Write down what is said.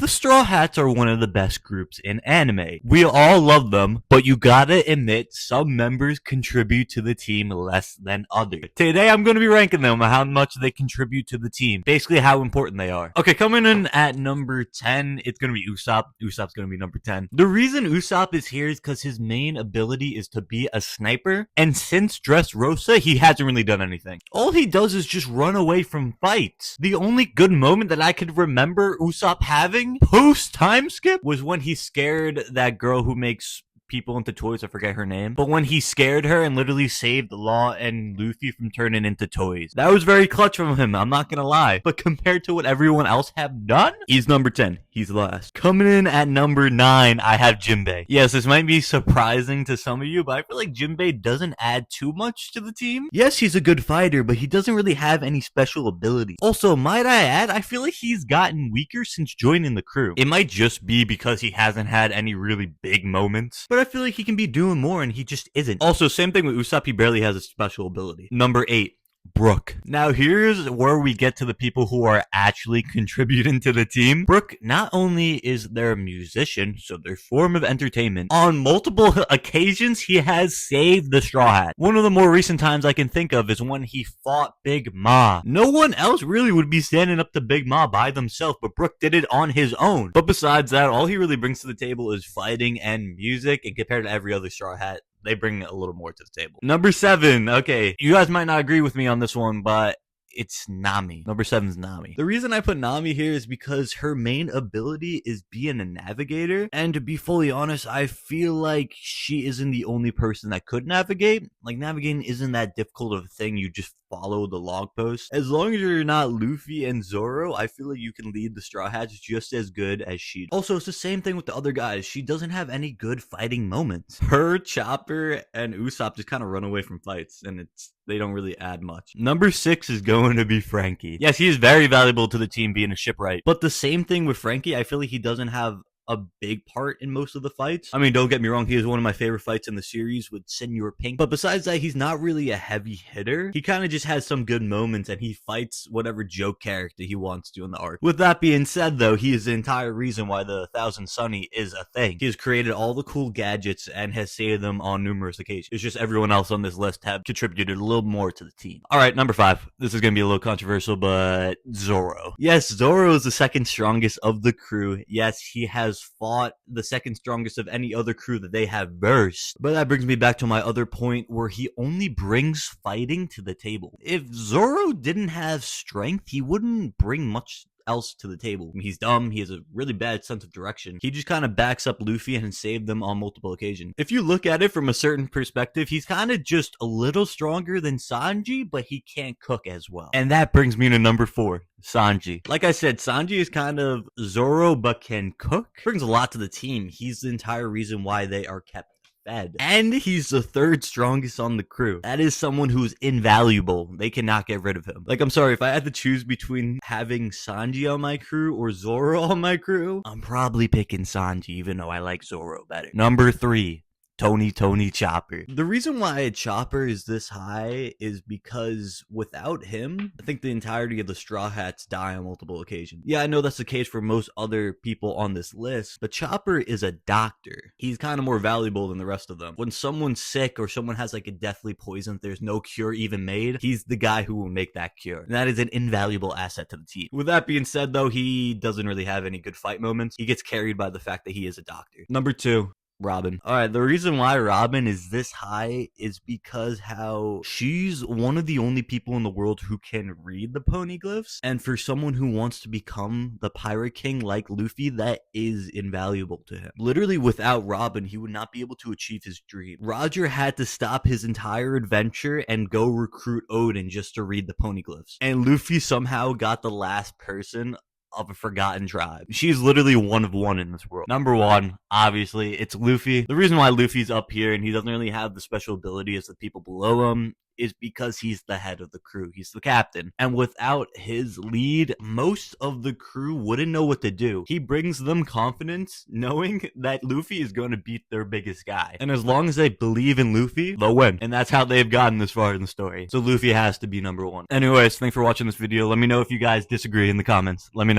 The Straw Hats are one of the best groups in anime. We all love them, but you gotta admit some members contribute to the team less than others. Today I'm gonna be ranking them, how much they contribute to the team. Basically how important they are. Okay, coming in at number 10, it's gonna be Usopp. Usopp's gonna be number 10. The reason Usopp is here is because his main ability is to be a sniper, and since Dressrosa, he hasn't really done anything. All he does is just run away from fights. The only good moment that I could remember Usopp having post time skip was when he scared that girl who makes people into toys. I forget her name. But when he scared her and literally saved Law and Luffy from turning into toys. That was very clutch from him, I'm not gonna lie. But compared to what everyone else have done, he's number 10. He's last. Coming in at number 9, I have Jinbei. Yes, this might be surprising to some of you, but I feel like Jinbei doesn't add too much to the team. Yes, he's a good fighter, but he doesn't really have any special ability. Also, might I add, I feel like he's gotten weaker since joining the crew. It might just be because he hasn't had any really big moments, but I feel like he can be doing more and he just isn't. Also, same thing with Usopp, he barely has a special ability. Number 8. Brook. Now here's where we get to the people who are actually contributing to the team. Brook not only is their musician, so their form of entertainment, on multiple occasions he has saved the Straw Hat. One of the more recent times I can think of is when he fought Big Ma. No one else really would be standing up to Big Ma by themselves, but Brook did it on his own. But besides that, all he really brings to the table is fighting and music, and compared to every other Straw Hat, they bring a little more to the table. Number 7. Okay, you guys might not agree with me on this one, but it's Nami. Number 7 is Nami. The reason I put Nami here is because her main ability is being a navigator. And to be fully honest, I feel like she isn't the only person that could navigate. Like, navigating isn't that difficult of a thing. You just follow the log post. As long as you're not Luffy and Zoro, I feel like you can lead the Straw Hats just as good as she does. Also, it's the same thing with the other guys. She doesn't have any good fighting moments. Her, Chopper, and Usopp just kind of run away from fights, and they don't really add much. Number 6 is going to be Frankie. Yes, he is very valuable to the team being a shipwright. But the same thing with Frankie, I feel like he doesn't have a big part in most of the fights. I mean, don't get me wrong, he is one of my favorite fights in the series with Senor Pink. But besides that, he's not really a heavy hitter. He kind of just has some good moments and he fights whatever joke character he wants to in the arc. With that being said, though, he is the entire reason why the 1000 Sunny is a thing. He has created all the cool gadgets and has saved them on numerous occasions. It's just everyone else on this list have contributed a little more to the team. Alright, number 5. This is going to be a little controversial, but Zoro. Yes, Zoro is the second strongest of the crew. Yes, he has fought the second strongest of any other crew that they have versed. But that brings me back to my other point where he only brings fighting to the table. If Zoro didn't have strength, he wouldn't bring much else to the table. I mean, he's dumb, he has a really bad sense of direction. He just kind of backs up Luffy and saved them on multiple occasions. If you look at it from a certain perspective, he's kind of just a little stronger than Sanji, but he can't cook as well. And that brings me to number 4. Sanji. Like I said, Sanji is kind of Zoro, but can cook. Brings a lot to the team. He's the entire reason why they are kept fed. And he's the 3rd strongest on the crew. That is someone who's invaluable. They cannot get rid of him. Like, I'm sorry, if I had to choose between having Sanji on my crew or Zoro on my crew, I'm probably picking Sanji, even though I like Zoro better. Number 3. Tony Chopper. The reason why Chopper is this high is because without him, I think the entirety of the Straw Hats die on multiple occasions. Yeah, I know that's the case for most other people on this list, but Chopper is a doctor. He's kind of more valuable than the rest of them. When someone's sick or someone has like a deathly poison, there's no cure even made, he's the guy who will make that cure. And that is an invaluable asset to the team. With that being said, though, he doesn't really have any good fight moments. He gets carried by the fact that he is a doctor. Number 2. Robin. Alright, the reason why Robin is this high is because how she's one of the only people in the world who can read the poneglyphs, and for someone who wants to become the Pirate King like Luffy, that is invaluable to him. Literally, without Robin, he would not be able to achieve his dream. Roger had to stop his entire adventure and go recruit Odin just to read the poneglyphs. And Luffy somehow got the last person of a forgotten tribe. She's literally one of one in this world. Number 1, obviously, it's Luffy. The reason why Luffy's up here and he doesn't really have the special ability as the people below him is because he's the head of the crew. He's the captain. And without his lead, most of the crew wouldn't know what to do. He brings them confidence knowing that Luffy is going to beat their biggest guy. And as long as they believe in Luffy, they'll win. And that's how they've gotten this far in the story. So Luffy has to be number 1. Anyways, thanks for watching this video. Let me know if you guys disagree in the comments. Let me know.